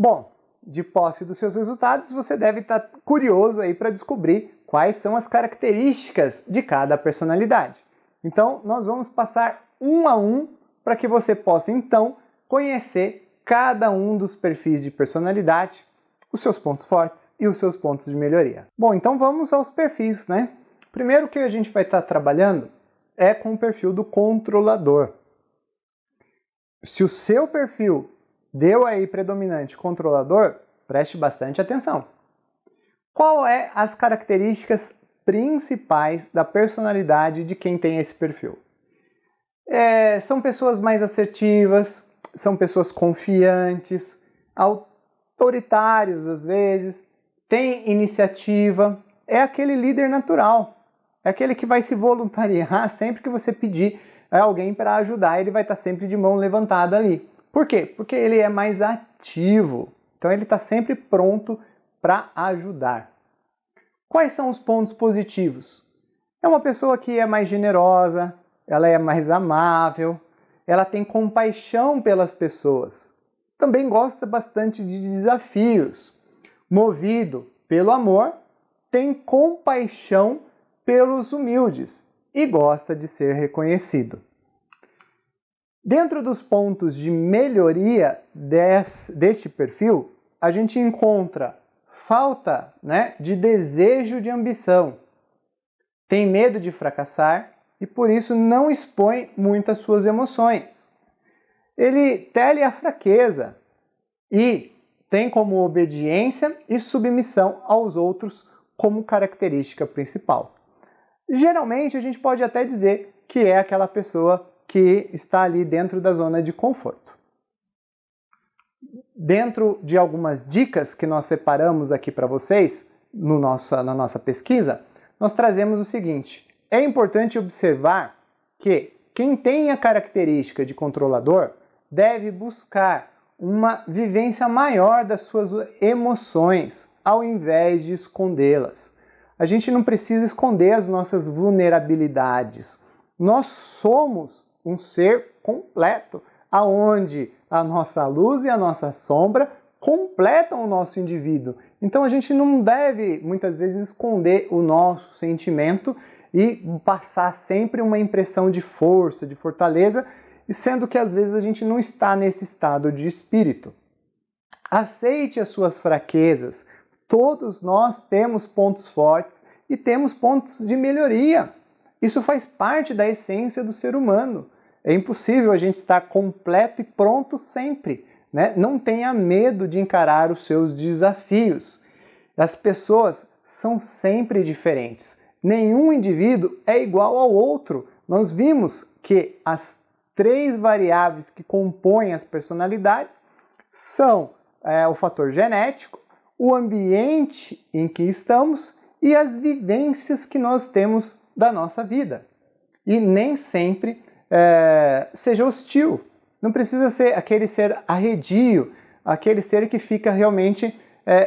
Bom, de posse dos seus resultados, você deve estar curioso aí para descobrir quais são as características de cada personalidade. Então, nós vamos passar um a um para que você possa, então, conhecer cada um dos perfis de personalidade, os seus pontos fortes e os seus pontos de melhoria. Bom, então vamos aos perfis, né? Primeiro que a gente vai estar trabalhando é com o perfil do controlador. Se o seu perfil deu aí predominante controlador, preste bastante atenção. Qual é as características principais da personalidade de quem tem esse perfil? São pessoas mais assertivas, são pessoas confiantes, autoritários às vezes, têm iniciativa, é aquele líder natural, é aquele que vai se voluntariar sempre que você pedir alguém para ajudar, ele vai estar sempre de mão levantada ali. Por quê? Porque ele é mais ativo, então ele está sempre pronto para ajudar. Quais são os pontos positivos? É uma pessoa que é mais generosa, ela é mais amável, ela tem compaixão pelas pessoas. Também gosta bastante de desafios. Movido pelo amor, tem compaixão pelos humildes e gosta de ser reconhecido. Dentro dos pontos de melhoria deste perfil, a gente encontra falta, de desejo de ambição. Tem medo de fracassar e por isso não expõe muito as suas emoções. Ele teme a fraqueza e tem como obediência e submissão aos outros como característica principal. Geralmente a gente pode até dizer que é aquela pessoa que está ali dentro da zona de conforto. Dentro de algumas dicas que nós separamos aqui para vocês na nossa pesquisa, nós trazemos o seguinte: é importante observar que quem tem a característica de controlador deve buscar uma vivência maior das suas emoções, ao invés de escondê-las. A gente não precisa esconder as nossas vulnerabilidades. Nós somos um ser completo, aonde a nossa luz e a nossa sombra completam o nosso indivíduo. Então a gente não deve, muitas vezes, esconder o nosso sentimento e passar sempre uma impressão de força, de fortaleza, sendo que às vezes a gente não está nesse estado de espírito. Aceite as suas fraquezas. Todos nós temos pontos fortes e temos pontos de melhoria. Isso faz parte da essência do ser humano. É impossível a gente estar completo e pronto sempre, Não tenha medo de encarar os seus desafios. As pessoas são sempre diferentes. Nenhum indivíduo é igual ao outro. Nós vimos que as 3 variáveis que compõem as personalidades são o fator genético, o ambiente em que estamos e as vivências que nós temos da nossa vida. E nem sempre seja hostil. Não precisa ser aquele ser arredio, aquele ser que fica realmente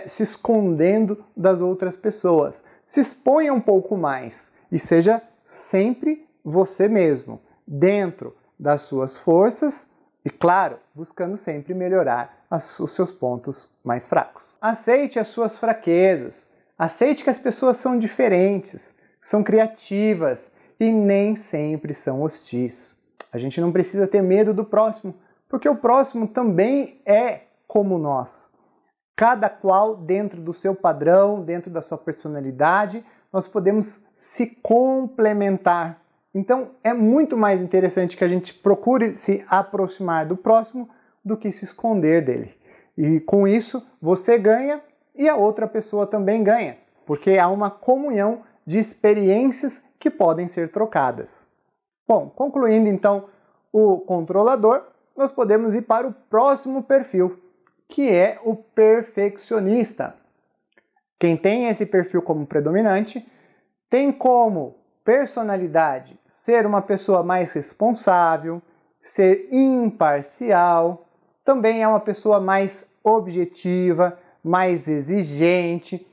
se escondendo das outras pessoas. Se exponha um pouco mais e seja sempre você mesmo, dentro das suas forças e, claro, buscando sempre melhorar os seus pontos mais fracos. Aceite as suas fraquezas, aceite que as pessoas são diferentes, são criativas e nem sempre são hostis. A gente não precisa ter medo do próximo, porque o próximo também é como nós. Cada qual dentro do seu padrão, dentro da sua personalidade, nós podemos se complementar. Então é muito mais interessante que a gente procure se aproximar do próximo do que se esconder dele. E com isso você ganha e a outra pessoa também ganha, porque há uma comunhão de experiências que podem ser trocadas. Bom, concluindo então o controlador, nós podemos ir para o próximo perfil, que é o perfeccionista. Quem tem esse perfil como predominante tem como personalidade ser uma pessoa mais responsável, ser imparcial, também é uma pessoa mais objetiva, mais exigente,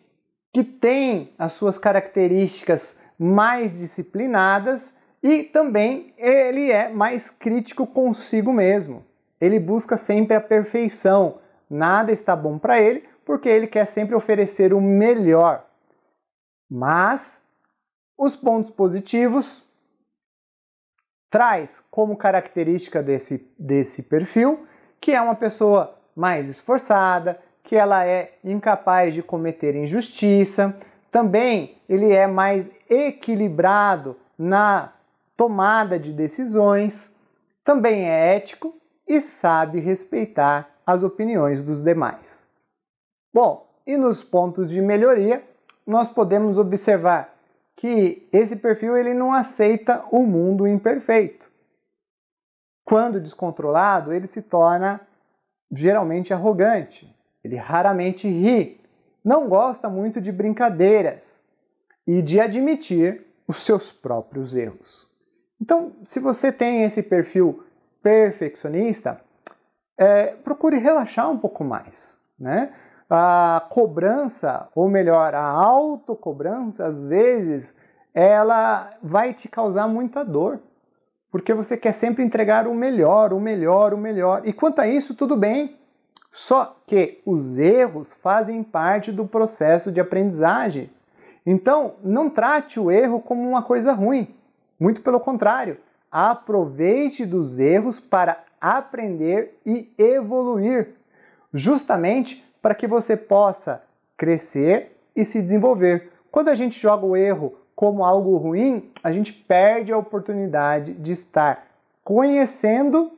que tem as suas características mais disciplinadas e também ele é mais crítico consigo mesmo. Ele busca sempre a perfeição, nada está bom para ele, porque ele quer sempre oferecer o melhor. Mas os pontos positivos traz como característica desse perfil que é uma pessoa mais esforçada, que ela é incapaz de cometer injustiça, também ele é mais equilibrado na tomada de decisões, também é ético e sabe respeitar as opiniões dos demais. Bom, e nos pontos de melhoria, nós podemos observar que esse perfil ele não aceita o mundo imperfeito. Quando descontrolado, ele se torna geralmente arrogante, ele raramente ri, não gosta muito de brincadeiras e de admitir os seus próprios erros. Então, se você tem esse perfil perfeccionista, procure relaxar um pouco mais, né? A cobrança, ou melhor, a autocobrança, às vezes, ela vai te causar muita dor, porque você quer sempre entregar o melhor, o melhor, o melhor. E quanto a isso, tudo bem, só que os erros fazem parte do processo de aprendizagem. Então, não trate o erro como uma coisa ruim, muito pelo contrário, aproveite dos erros para aprender e evoluir, justamente para que você possa crescer e se desenvolver. Quando a gente joga o erro como algo ruim, a gente perde a oportunidade de estar conhecendo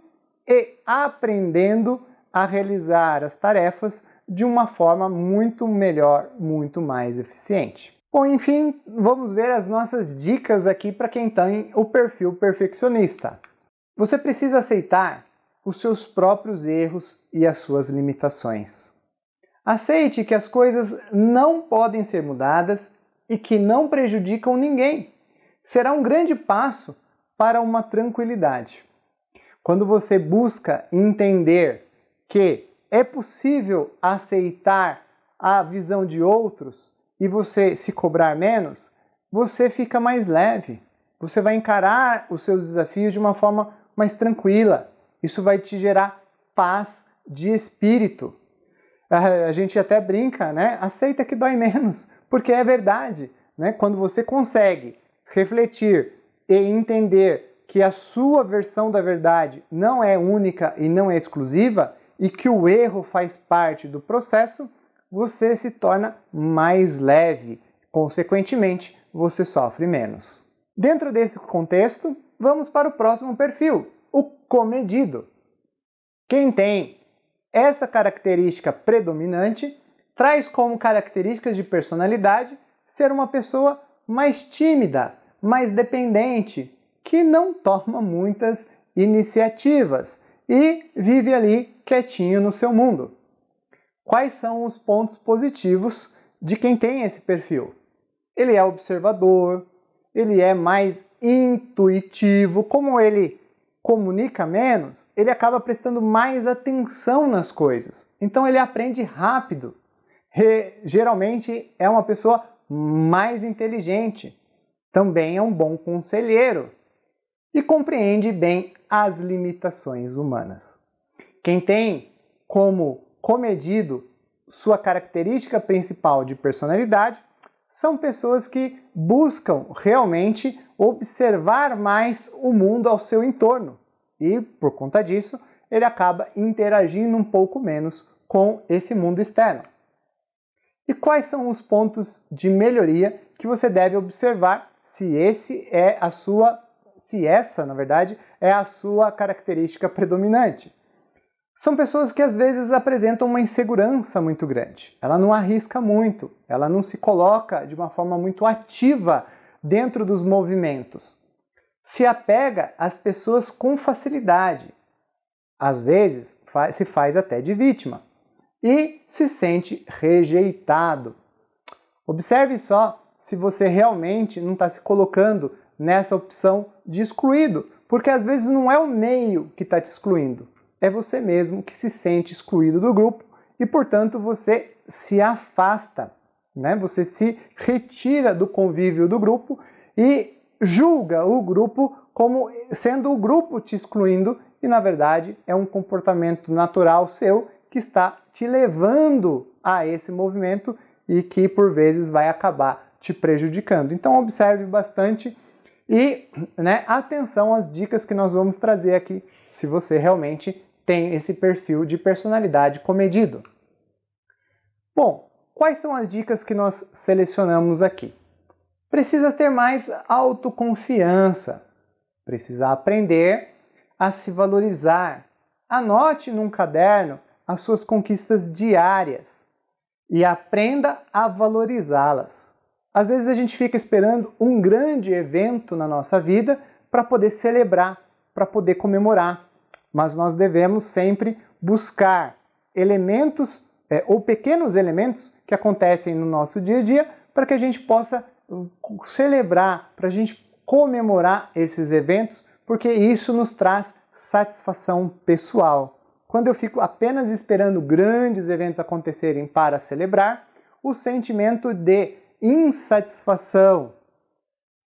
e aprendendo a realizar as tarefas de uma forma muito melhor, muito mais eficiente. Bom, enfim, vamos ver as nossas dicas aqui para quem tem o perfil perfeccionista. Você precisa aceitar os seus próprios erros e as suas limitações. Aceite que as coisas não podem ser mudadas e que não prejudicam ninguém. Será um grande passo para uma tranquilidade. Quando você busca entender que é possível aceitar a visão de outros e você se cobrar menos, você fica mais leve. Você vai encarar os seus desafios de uma forma mais tranquila. Isso vai te gerar paz de espírito. A gente até brinca, né? Aceita que dói menos, porque é verdade, né? Quando você consegue refletir e entender que a sua versão da verdade não é única e não é exclusiva e que o erro faz parte do processo, você se torna mais leve. Consequentemente, você sofre menos. Dentro desse contexto, vamos para o próximo perfil, o comedido. Quem tem essa característica predominante traz como características de personalidade ser uma pessoa mais tímida, mais dependente, que não toma muitas iniciativas e vive ali quietinho no seu mundo. Quais são os pontos positivos de quem tem esse perfil? Ele é observador, ele é mais intuitivo, como ele comunica menos, ele acaba prestando mais atenção nas coisas. Então ele aprende rápido. Geralmente é uma pessoa mais inteligente. Também é um bom conselheiro e compreende bem as limitações humanas. Quem tem como comedido sua característica principal de personalidade são pessoas que buscam realmente observar mais o mundo ao seu entorno e, por conta disso, ele acaba interagindo um pouco menos com esse mundo externo. E quais são os pontos de melhoria que você deve observar se essa, na verdade, é a sua característica predominante? São pessoas que às vezes apresentam uma insegurança muito grande. Ela não arrisca muito, ela não se coloca de uma forma muito ativa dentro dos movimentos. Se apega às pessoas com facilidade. Às vezes se faz até de vítima e se sente rejeitado. Observe só se você realmente não está se colocando nessa opção de excluído, porque às vezes não é o meio que está te excluindo. É você mesmo que se sente excluído do grupo e, portanto, você se afasta, né? Você se retira do convívio do grupo e julga o grupo como sendo o grupo te excluindo e, na verdade, é um comportamento natural seu que está te levando a esse movimento e que por vezes vai acabar te prejudicando. Então observe bastante e atenção às dicas que nós vamos trazer aqui, se você realmente tem esse perfil de personalidade comedido. Bom, quais são as dicas que nós selecionamos aqui? Precisa ter mais autoconfiança, precisa aprender a se valorizar. Anote num caderno as suas conquistas diárias e aprenda a valorizá-las. Às vezes a gente fica esperando um grande evento na nossa vida para poder celebrar, para poder comemorar. Mas nós devemos sempre buscar elementos ou pequenos elementos que acontecem no nosso dia a dia para que a gente possa celebrar, para a gente comemorar esses eventos, porque isso nos traz satisfação pessoal. Quando eu fico apenas esperando grandes eventos acontecerem para celebrar, o sentimento de insatisfação,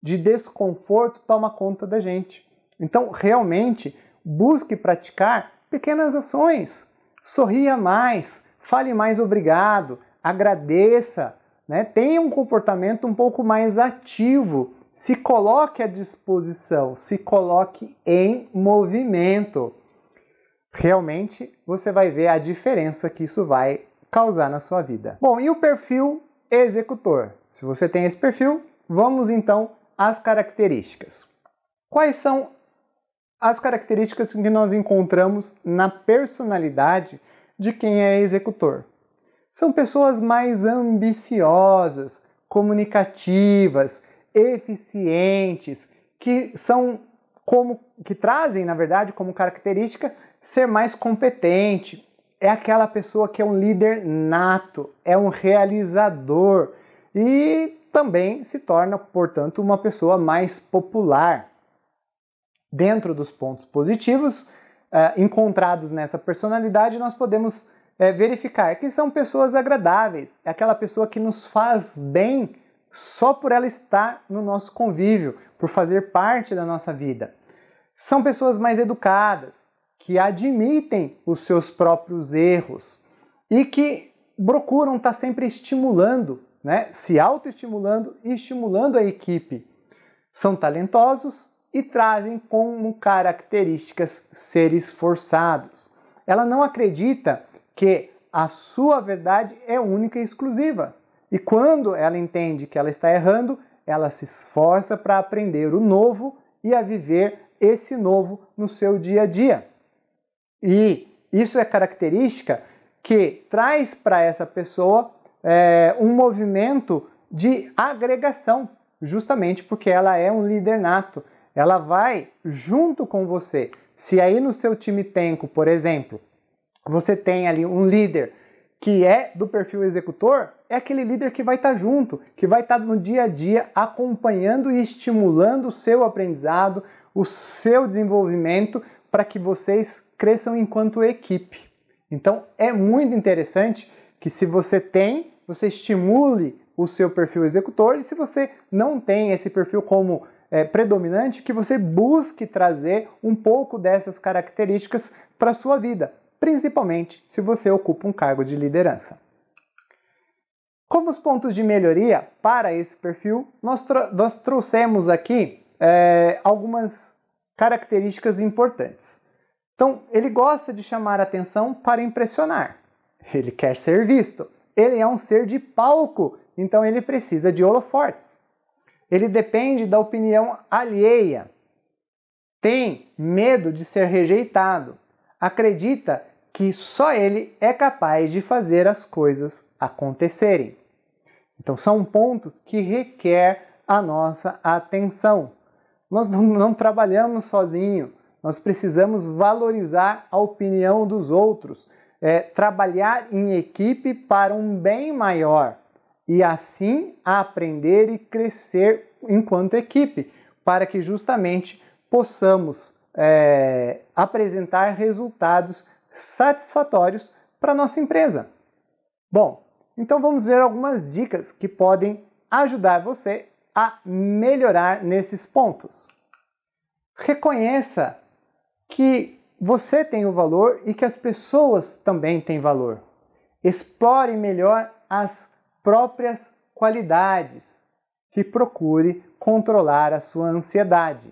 de desconforto toma conta da gente. Então, realmente, busque praticar pequenas ações. Sorria mais, fale mais obrigado, agradeça, tenha um comportamento um pouco mais ativo, se coloque à disposição, se coloque em movimento. Realmente, você vai ver a diferença que isso vai causar na sua vida. Bom, e o perfil executor? Se você tem esse perfil, vamos então às características. Quais são as características que nós encontramos na personalidade de quem é executor? São pessoas mais ambiciosas, comunicativas, eficientes, que trazem, na verdade, como característica ser mais competente. É aquela pessoa que é um líder nato, é um realizador e também se torna, portanto, uma pessoa mais popular. Dentro dos pontos positivos encontrados nessa personalidade, nós podemos verificar que são pessoas agradáveis, é aquela pessoa que nos faz bem só por ela estar no nosso convívio, por fazer parte da nossa vida. São pessoas mais educadas, que admitem os seus próprios erros e que procuram estar sempre estimulando, se autoestimulando e estimulando a equipe. São talentosos e trazem como características ser esforçados. Ela não acredita que a sua verdade é única e exclusiva. E quando ela entende que ela está errando, ela se esforça para aprender o novo e a viver esse novo no seu dia a dia. E isso é característica que traz para essa pessoa um movimento de agregação, justamente porque ela é um líder nato. Ela vai junto com você. Se aí no seu time Tenco, por exemplo, você tem ali um líder que é do perfil executor, é aquele líder que vai estar junto, que vai estar no dia a dia acompanhando e estimulando o seu aprendizado, o seu desenvolvimento, para que vocês cresçam enquanto equipe. Então é muito interessante que se você tem, você estimule o seu perfil executor, e se você não tem esse perfil como predominante, que você busque trazer um pouco dessas características para a sua vida, principalmente se você ocupa um cargo de liderança. Como os pontos de melhoria para esse perfil, nós trouxemos aqui algumas características importantes. Então, ele gosta de chamar a atenção para impressionar. Ele quer ser visto. Ele é um ser de palco, então ele precisa de holofotes. Ele depende da opinião alheia. Tem medo de ser rejeitado. Acredita que só ele é capaz de fazer as coisas acontecerem. Então, são pontos que requer a nossa atenção. Nós não trabalhamos sozinhos. Nós precisamos valorizar a opinião dos outros, trabalhar em equipe para um bem maior e assim aprender e crescer enquanto equipe, para que justamente possamos apresentar resultados satisfatórios para a nossa empresa. Bom, então vamos ver algumas dicas que podem ajudar você a melhorar nesses pontos. Reconheça que você tem o valor e que as pessoas também têm valor. Explore melhor as próprias qualidades e procure controlar a sua ansiedade.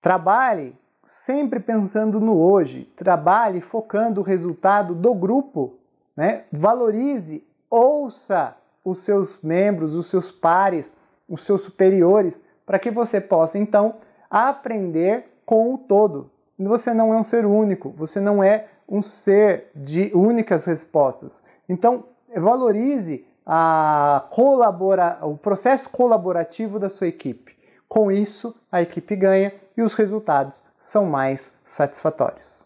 Trabalhe sempre pensando no hoje, trabalhe focando o resultado do grupo, né? Valorize, ouça os seus membros, os seus pares, os seus superiores, para que você possa então aprender com o todo. Você não é um ser único, você não é um ser de únicas respostas. Então, valorize o processo colaborativo da sua equipe. Com isso, a equipe ganha e os resultados são mais satisfatórios.